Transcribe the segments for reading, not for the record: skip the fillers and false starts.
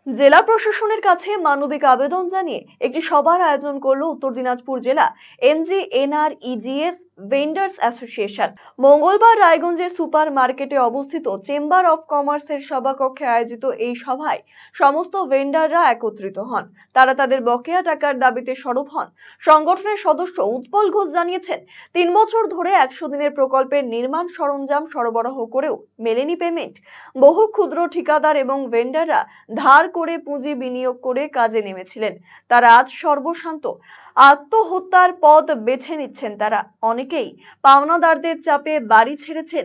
জেলা প্রশাসনের কাছে মানবিক আবেদন জানিয়ে একটি সভার আয়োজন করলো উত্তর দিনাজপুর জেলা MGNREGS ভেন্ডার্স অ্যাসোসিয়েশন। মঙ্গলবার রায়গঞ্জের সুপার মার্কেটে অবস্থিত চেম্বার অফ কমার্সের সভাকক্ষে আয়োজিত এই সভায় সমস্ত ভেন্ডাররা একত্রিত হন। তারা তাদের বকেয়া টাকার দাবিতে সরব হন। সংগঠনের সদস্য উৎপল ঘোষ জানিয়েছেন, ৩ বছর ধরে ১০০ দিনের প্রকল্পের নির্মাণ সরঞ্জাম সরবরাহ করেও মেলেনি পেমেন্ট। বহু ক্ষুদ্র ঠিকাদার এবং ভেন্ডাররা ধার করে পুঁজি বিনিয়োগ করে কাজে নেমেছিলেন। তারা আজ সর্বশান্ত আত্মহত্যার পথ বেছে নিচ্ছেন। তারা অনেকেই পাওনাদারদের চাপে বাড়ি ছেড়েছেন।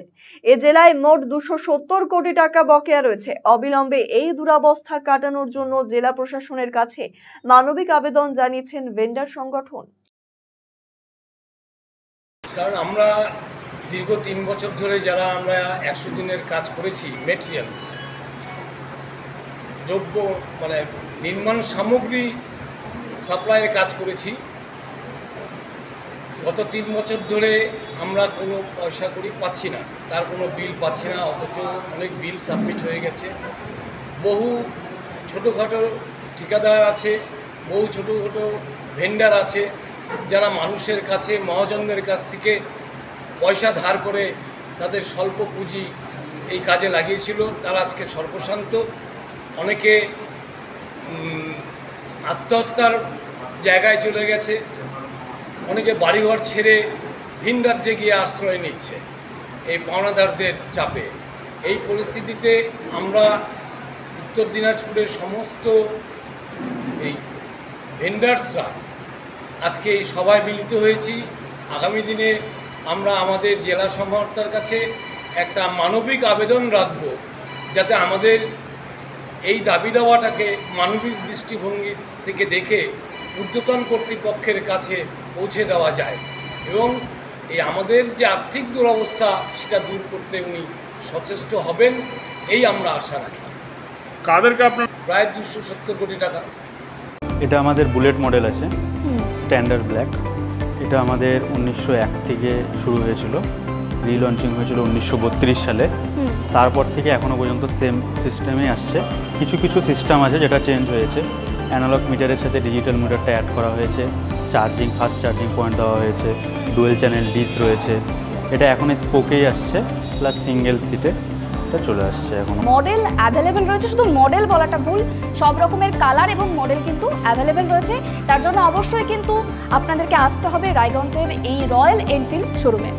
এ জেলায় মোট ২৭০ কোটি টাকা বকেয়া রয়েছে। অবিলম্বে এই দুরবস্থা কাটানোর জন্য জেলা প্রশাসনের কাছে মানবিক আবেদন জানিয়েছেন ভেন্ডার সংগঠন। কারণ আমরা দীর্ঘ ৩ বছর ধরে যারা আমরা ১০০ দিনের কাজ করেছি, মেটেরিয়ালস দ্রব্য মানে নির্মাণ সামগ্রী সাপ্লাইয়ের কাজ করেছি, গত ৩ বছর ধরে আমরা কোনো পয়সা করি পাচ্ছি না, তার কোনো বিল পাচ্ছি না। অথচ অনেক বিল সাবমিট হয়ে গেছে। বহু ছোটোখাটো ঠিকাদার আছে, বহু ছোটো ছোটো ভেন্ডার আছে যারা মানুষের কাছে, মহাজনদের কাছ থেকে পয়সা ধার করে তাদের স্বল্প পুঁজি এই কাজে লাগিয়েছিল। তারা আজকে সর্বশান্ত। অনেকে আত্মহত্যার জায়গায় চলে গেছে, অনেকে বাড়িঘর ছেড়ে ভিন রাজ্যে গিয়ে আশ্রয় নিচ্ছে এই পাওনাদারদের চাপে। এই পরিস্থিতিতে আমরা উত্তর দিনাজপুরের সমস্ত এই ভেন্ডার্সরা আজকে এই সভায় মিলিত হয়েছি। আগামী দিনে আমরা আমাদের জেলা সমাহর্তার কাছে একটা মানবিক আবেদন রাখব, যাতে আমাদের এই দাবি দেওয়াটাকে মানবিক দৃষ্টিভঙ্গি থেকে দেখে ঊর্ধ্বতন কর্তৃপক্ষের কাছে পৌঁছে দেওয়া যায় এবং এই আমাদের যে আর্থিক দুরবস্থা সেটা দূর করতে উনি সচেষ্ট হবেন, এই আমরা আশা রাখি। কাদেরকে আপনার প্রায় ২৭০ কোটি টাকা। এটা আমাদের বুলেট মডেল আছে, স্ট্যান্ডার্ড ব্ল্যাক। এটা আমাদের ১৯০১ থেকে শুরু হয়েছিল, রিলঞ্চিং হয়েছিল ১৯৩২ সালে। তারপর থেকে এখনও পর্যন্ত সেম সিস্টেমে আসছে। কিছু কিছু সিস্টেম আছে যেটা চেঞ্জ হয়েছে। অ্যানালগ মিটারের সাথে ডিজিটাল মিটারটা অ্যাড করা হয়েছে, চার্জিং, ফাস্ট চার্জিং পয়েন্ট দেওয়া হয়েছে, ডুয়েল চ্যানেল ডিস রয়েছে। এটা এখন স্পোকেই আসছে, প্লাস সিঙ্গেল সিটে এটা চলে আসছে। এখন মডেল অ্যাভেলেবেল রয়েছে, শুধু মডেল বলাটা ভুল, সব রকমের কালার এবং মডেল কিন্তু অ্যাভেলেবেল রয়েছে। তার জন্য অবশ্যই কিন্তু আপনাদেরকে আসতে হবে রায়গঞ্জের এই রয়্যাল এনফিল্ড শোরুমে।